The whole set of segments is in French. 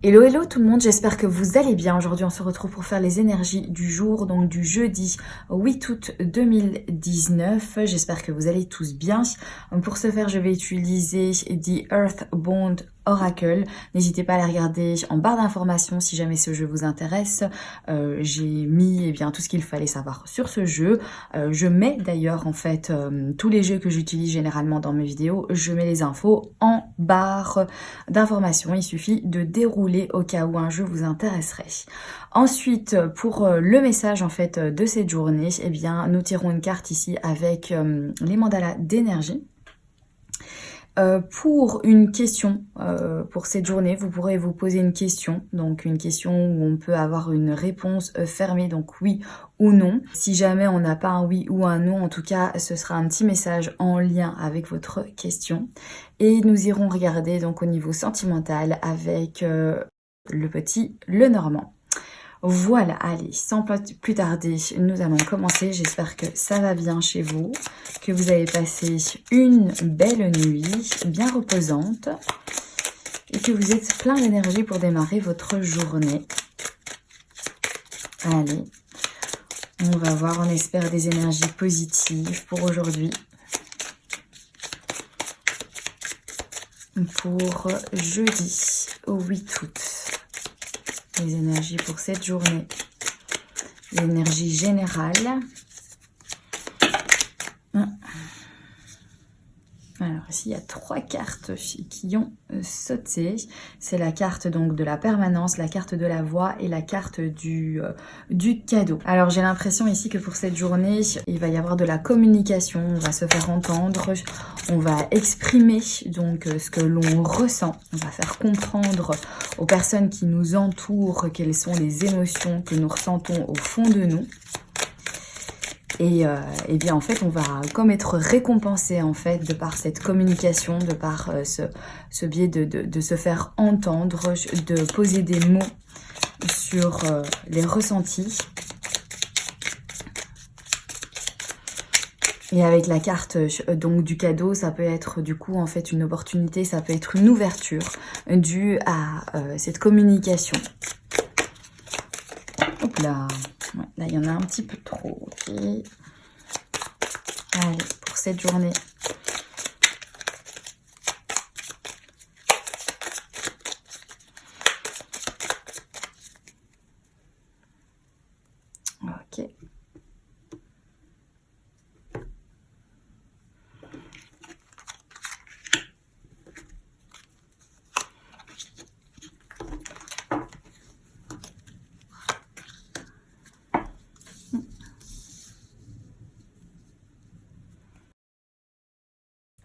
Hello hello tout le monde, j'espère que vous allez bien. Aujourd'hui on se retrouve pour faire les énergies du jour, donc du jeudi 8 août 2019. J'espère que vous allez tous bien. Pour ce faire je vais utiliser The Earthbound Oracle. N'hésitez pas à les regarder en barre d'informations si jamais ce jeu vous intéresse. J'ai mis tout ce qu'il fallait savoir sur ce jeu. Je mets d'ailleurs en fait tous les jeux que j'utilise généralement dans mes vidéos, je mets les infos en barre d'informations. Il suffit de dérouler au cas où un jeu vous intéresserait. Ensuite, pour le message en fait de cette journée, nous tirons une carte ici avec les mandalas d'énergie. Pour une question, pour cette journée, vous pourrez vous poser une question, donc une question où on peut avoir une réponse fermée, donc oui ou non. Si jamais on n'a pas un oui ou un non, en tout cas, ce sera un petit message en lien avec votre question. Et nous irons regarder donc au niveau sentimental avec le normand. Voilà, allez, sans plus tarder, nous allons commencer. J'espère que ça va bien chez vous, que vous avez passé une belle nuit, bien reposante, et que vous êtes plein d'énergie pour démarrer votre journée. Allez, on va voir, on espère des énergies positives pour aujourd'hui. Pour jeudi, au 8 août. Les énergies pour cette journée, l'énergie générale. Alors ici il y a 3 cartes qui ont sauté. C'est la carte donc de la permanence, la carte de la voix et la carte du cadeau. Alors j'ai l'impression ici que pour cette journée, il va y avoir de la communication, on va se faire entendre, on va exprimer donc ce que l'on ressent, on va faire comprendre aux personnes qui nous entourent quelles sont les émotions que nous ressentons au fond de nous. Et bien en fait on va comme être récompensé en fait de par cette communication, de par ce biais de se faire entendre, de poser des mots sur les ressentis. Et avec la carte donc du cadeau, ça peut être du coup en fait une opportunité, ça peut être une ouverture due à cette communication. Hop là. Ouais, là, il y en a un petit peu trop. Ok. Allez, pour cette journée. Ok.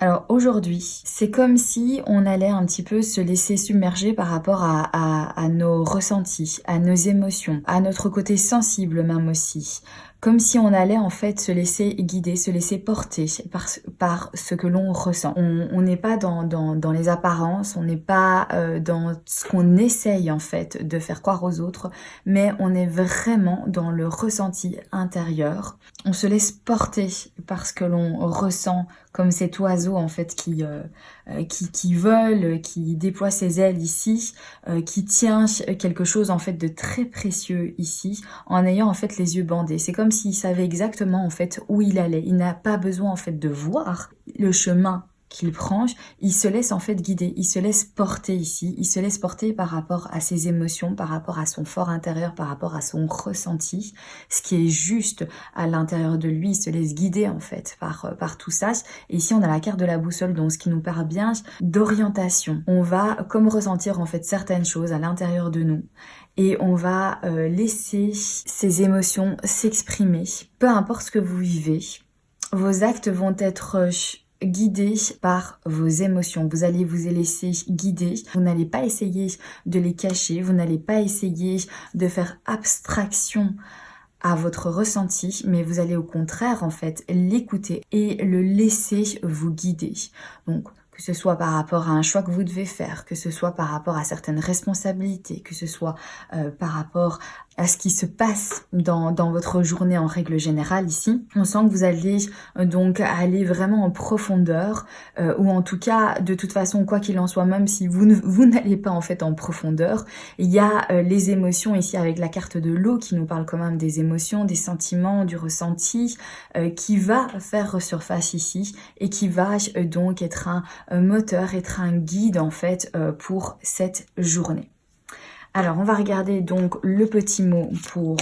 Alors aujourd'hui, c'est comme si on allait un petit peu se laisser submerger par rapport à nos ressentis, à nos émotions, à notre côté sensible même aussi. Comme si on allait en fait se laisser guider, se laisser porter par ce que l'on ressent. On n'est pas dans les apparences, on n'est pas dans ce qu'on essaye en fait de faire croire aux autres, mais on est vraiment dans le ressenti intérieur. On se laisse porter par ce que l'on ressent, comme cet oiseau en fait qui vole, qui déploie ses ailes ici, qui tient quelque chose en fait de très précieux ici, en ayant en fait les yeux bandés. C'est comme s'il savait exactement en fait où il allait. Il n'a pas besoin en fait de voir le chemin qu'il prend, il se laisse en fait guider, il se laisse porter ici, il se laisse porter par rapport à ses émotions, par rapport à son fort intérieur, par rapport à son ressenti, ce qui est juste à l'intérieur de lui, il se laisse guider en fait par tout ça. Et ici on a la carte de la boussole, donc ce qui nous parle bien d'orientation. On va comme ressentir en fait certaines choses à l'intérieur de nous et on va laisser ces émotions s'exprimer. Peu importe ce que vous vivez, vos actes vont être guidés par vos émotions. Vous allez vous laisser guider. Vous n'allez pas essayer de les cacher. Vous n'allez pas essayer de faire abstraction à votre ressenti, mais vous allez au contraire en fait l'écouter et le laisser vous guider. Donc que ce soit par rapport à un choix que vous devez faire, que ce soit par rapport à certaines responsabilités, que ce soit par rapport à ce qui se passe dans votre journée en règle générale ici. On sent que vous allez donc aller vraiment en profondeur, ou en tout cas, de toute façon, quoi qu'il en soit, même si vous n'allez pas en fait en profondeur, il y a les émotions ici avec la carte de l'eau qui nous parle quand même des émotions, des sentiments, du ressenti, qui va faire resurface ici et qui va donc être un moteur, être un guide en fait pour cette journée. Alors, on va regarder donc le petit mot pour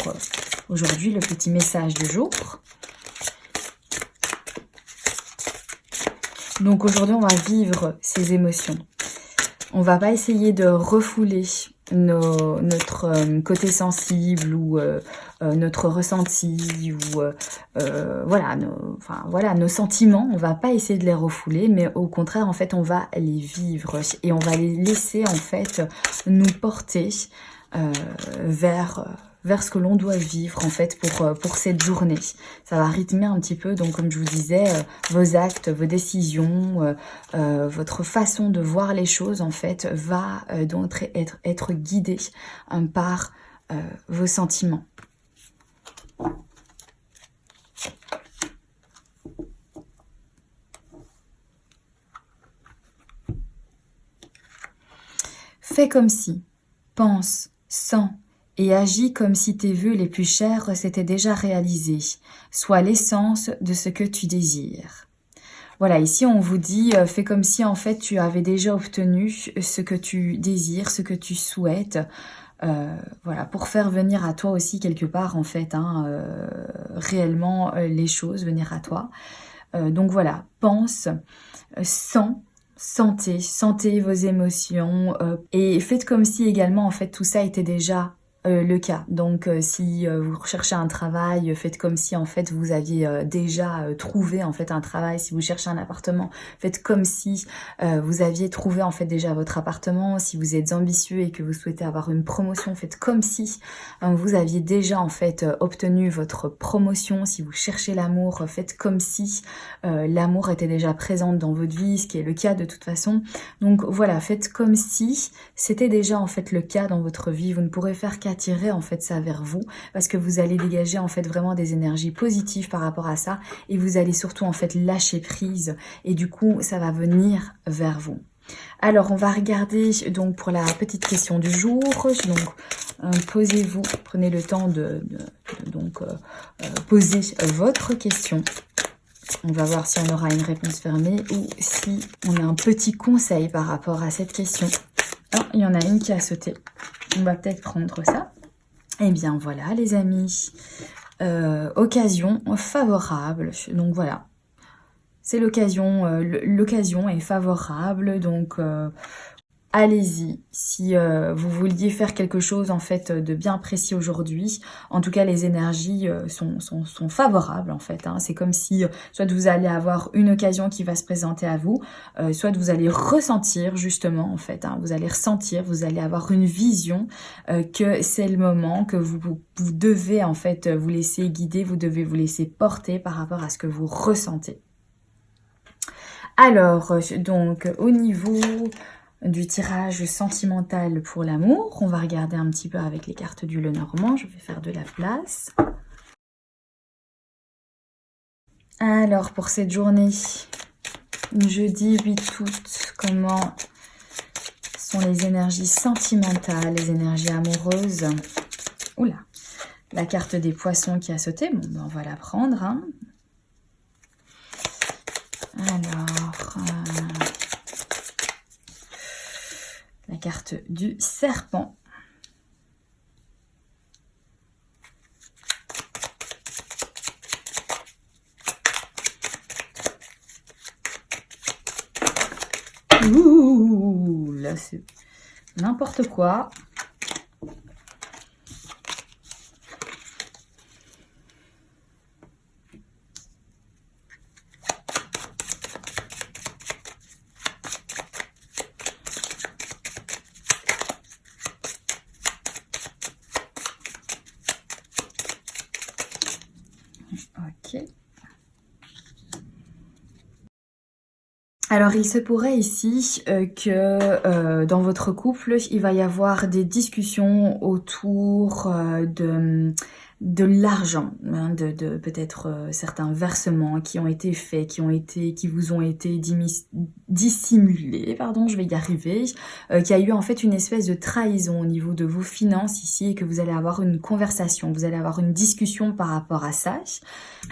aujourd'hui, le petit message du jour. Donc aujourd'hui, on va vivre ces émotions. On va pas essayer de refouler notre côté sensible ou notre ressenti ou voilà, nos sentiments. On va pas essayer de les refouler, mais au contraire, en fait, on va les vivre et on va les laisser en fait nous porter vers ce que l'on doit vivre en fait pour cette journée. Ça va rythmer un petit peu, donc comme je vous disais, vos actes, vos décisions, votre façon de voir les choses en fait va donc être guidée par vos sentiments. Fais comme si, pense, sens et agis comme si tes vœux les plus chers s'étaient déjà réalisés, soit l'essence de ce que tu désires. Voilà, ici on vous dit, fais comme si en fait tu avais déjà obtenu ce que tu désires, ce que tu souhaites, voilà, pour faire venir à toi aussi quelque part en fait, réellement les choses venir à toi. Donc voilà, pense, sens, sentez vos émotions et faites comme si également en fait tout ça était déjà le cas. Donc si vous recherchez un travail, faites comme si en fait vous aviez déjà trouvé en fait un travail. Si vous cherchez un appartement, faites comme si vous aviez trouvé en fait déjà votre appartement. Si vous êtes ambitieux et que vous souhaitez avoir une promotion, faites comme si vous aviez déjà en fait obtenu votre promotion. Si vous cherchez l'amour, faites comme si l'amour était déjà présent dans votre vie, ce qui est le cas de toute façon. Donc voilà, faites comme si c'était déjà en fait le cas dans votre vie. Vous ne pourrez faire qu'attirer en fait ça vers vous, parce que vous allez dégager en fait vraiment des énergies positives par rapport à ça, et vous allez surtout en fait lâcher prise, et du coup ça va venir vers vous. Alors on va regarder donc pour la petite question du jour. Donc posez-vous, prenez le temps de poser votre question. On va voir si on aura une réponse fermée ou si on a un petit conseil par rapport à cette question. Ah, il y en a une qui a sauté. On va peut-être prendre ça. Eh bien voilà les amis, occasion favorable. Donc voilà, c'est l'occasion, l'occasion est favorable, donc allez-y. Si vous vouliez faire quelque chose en fait de bien précis aujourd'hui, en tout cas les énergies sont favorables en fait. C'est comme si soit vous allez avoir une occasion qui va se présenter à vous, soit vous allez ressentir justement en fait. Vous allez ressentir, vous allez avoir une vision que c'est le moment, que vous devez en fait vous laisser guider, vous devez vous laisser porter par rapport à ce que vous ressentez. Alors donc au niveau du tirage sentimental pour l'amour, on va regarder un petit peu avec les cartes du Lenormand. Je vais faire de la place. Alors pour cette journée, jeudi 8 août, comment sont les énergies sentimentales, les énergies amoureuses? Oula, la carte des poissons qui a sauté, bon ben on va la prendre. Alors, la carte du serpent. Ouh, là c'est n'importe quoi. Ok. Alors il se pourrait ici que dans votre couple, il va y avoir des discussions autour de l'argent, hein, de peut-être certains versements qui ont été faits, qui vous ont été dissimulés, pardon, je vais y arriver, qu'il y a eu en fait une espèce de trahison au niveau de vos finances ici et que vous allez avoir une conversation, vous allez avoir une discussion par rapport à ça.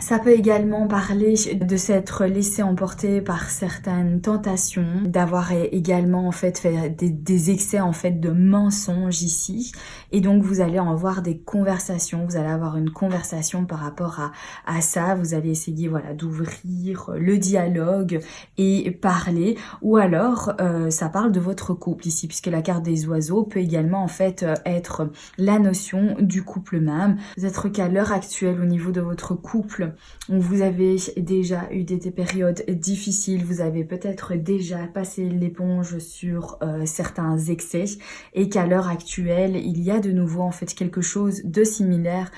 Ça peut également parler de s'être laissé emporter par certaines tentations, d'avoir également en fait fait des excès en fait de mensonges ici, et donc vous allez en avoir des conversations, vous allez avoir une conversation par rapport à ça, vous allez essayer voilà d'ouvrir le dialogue et parler, ou alors ça parle de votre couple ici, puisque la carte des oiseaux peut également en fait être la notion du couple même. Peut-être qu'à l'heure actuelle au niveau de votre couple, vous avez déjà eu des périodes difficiles, vous avez peut-être déjà passé l'éponge sur certains excès et qu'à l'heure actuelle, il y a de nouveau en fait quelque chose de similaire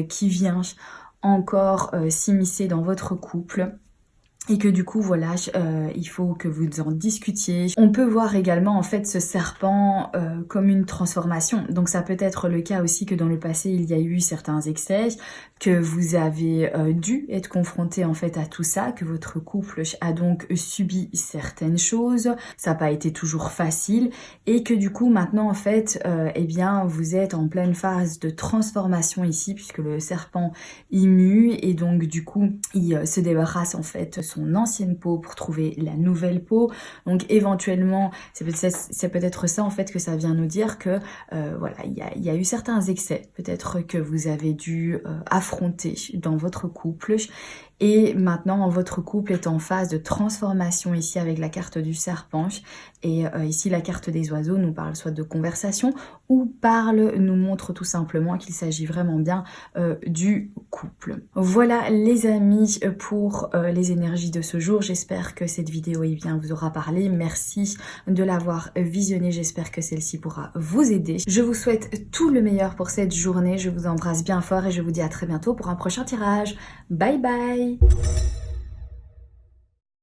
qui vient encore s'immiscer dans votre couple. Et que du coup, voilà, il faut que vous en discutiez. On peut voir également en fait ce serpent comme une transformation. Donc ça peut être le cas aussi que dans le passé, il y a eu certains excès, que vous avez dû être confronté en fait à tout ça, que votre couple a donc subi certaines choses. Ça n'a pas été toujours facile et que du coup maintenant en fait, eh bien vous êtes en pleine phase de transformation ici puisque le serpent il mue et donc du coup il se débarrasse en fait son ancienne peau pour trouver la nouvelle peau. Donc éventuellement, c'est peut-être ça en fait que ça vient nous dire que voilà, il y a eu certains excès peut-être que vous avez dû affronter dans votre couple. Et maintenant, votre couple est en phase de transformation ici avec la carte du serpent. Et ici, la carte des oiseaux nous parle soit de conversation ou nous montre tout simplement qu'il s'agit vraiment bien du couple. Voilà les amis pour les énergies de ce jour. J'espère que cette vidéo eh bien, vous aura parlé. Merci de l'avoir visionnée. J'espère que celle-ci pourra vous aider. Je vous souhaite tout le meilleur pour cette journée. Je vous embrasse bien fort et je vous dis à très bientôt pour un prochain tirage. Bye bye!